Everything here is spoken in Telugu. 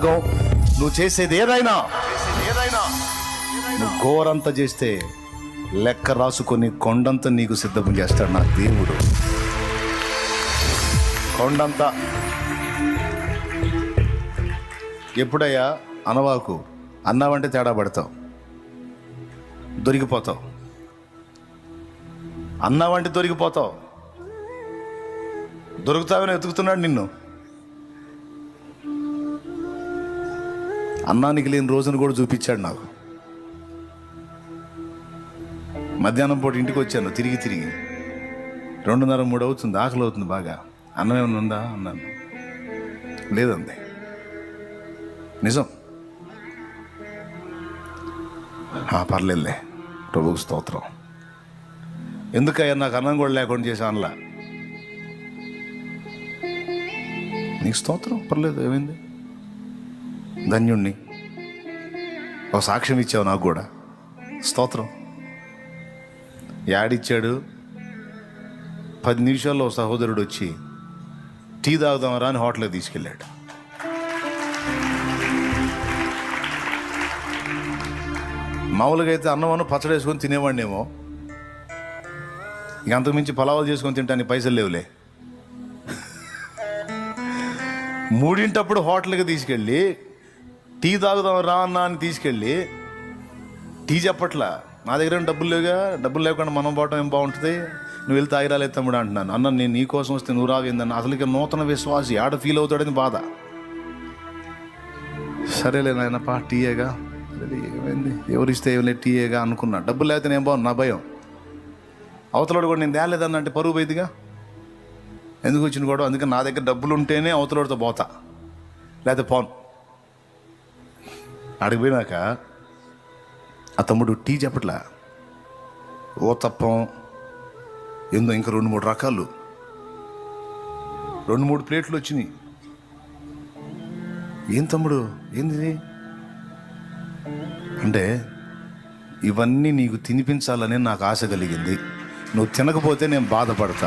మార్గం, నువ్వు చేసేది ఏదైనా నువ్వు గోరంత చేస్తే లెక్క రాసుకొని కొండంత నీకు సిద్ధం చేస్తాడు నా దేవుడు. కొండంత. ఎప్పుడయ్యా అనవాకు, అన్నావంటే తేడా పడతావు, దొరికిపోతావు. అన్నావంటే దొరికిపోతావు. దొరుకుతావని వెతుకుతున్నాడు నిన్ను. అన్నానికి లేని రోజును కూడా చూపించాడు నాకు. మధ్యాహ్నం పూట ఇంటికి వచ్చాను తిరిగి 2:30-3 అవుతుంది, ఆకలి అవుతుంది బాగా. అన్నం ఏమైనా ఉందా అన్నాను. లేదండి. నిజం. పర్లేదులే, ప్రభువుకు స్తోత్రం. ఎందుకయ్యా నాకు అన్నం కూడా లేకుండా చేసా అనలా. నీకు స్తోత్రం, పర్లేదు, ఏమైంది, ధన్యుణ్ణి. ఒక సాక్ష్యం ఇచ్చావు నాకు కూడా, స్తోత్రం. యాడిచ్చాడు? 10 నిమిషాల్లో సహోదరుడు వచ్చి టీ తాగుదామరా అని హోటల్కి తీసుకెళ్ళాడు. మామూలుగా అయితే అన్నమను పచ్చడి వేసుకొని తినేవాడినేమో, ఇంక అంతకుమించి పలావాలు చేసుకొని తింటానికి పైసలు లేవులే. 3 హోటల్కి తీసుకెళ్ళి టీ తాగుదాం రా అన్న అని తీసుకెళ్ళి టీ చెప్పట్లా. నా దగ్గర డబ్బులు లేవుగా, డబ్బులు లేకుండా మనం పోవటం ఏం బాగుంటుంది, నువ్వు వెళ్ళి తాగిరాలే తమ్ముడు అంటున్నాను. అన్న నేను నీ కోసం వస్తే నువ్వు రావేందన్న. అసలుకి నూతన విశ్వాసి ఆడ ఫీల్ అవుతాడని బాధ. సరేలే నాయన పా, టీయేగా, ఏమైంది, ఎవరిస్తే ఏం లేదు, టీయేగా అనుకున్నా. డబ్బులు లేకపోతే నేను బాగుంది, నా భయం. అవతలోడు కూడా నేను తేలేదన్న అంటే పరువు పోయిదిగా, ఎందుకు వచ్చిన కూడా. అందుకని నా దగ్గర డబ్బులు ఉంటేనే అవతలోడితో పోతా, లేకపోతే పోను. అడిగిపోయినాక ఆ తమ్ముడు టీ చెప్పట్లా, ఓ తప్పం ఏందో ఇంకా 2-3 రకాలు, 2-3 ప్లేట్లు వచ్చినాయి. ఏం తమ్ముడు ఏంది అంటే, ఇవన్నీ నీకు తినిపించాలని నాకు ఆశ కలిగింది, నువ్వు తినకపోతే నేను బాధపడతా.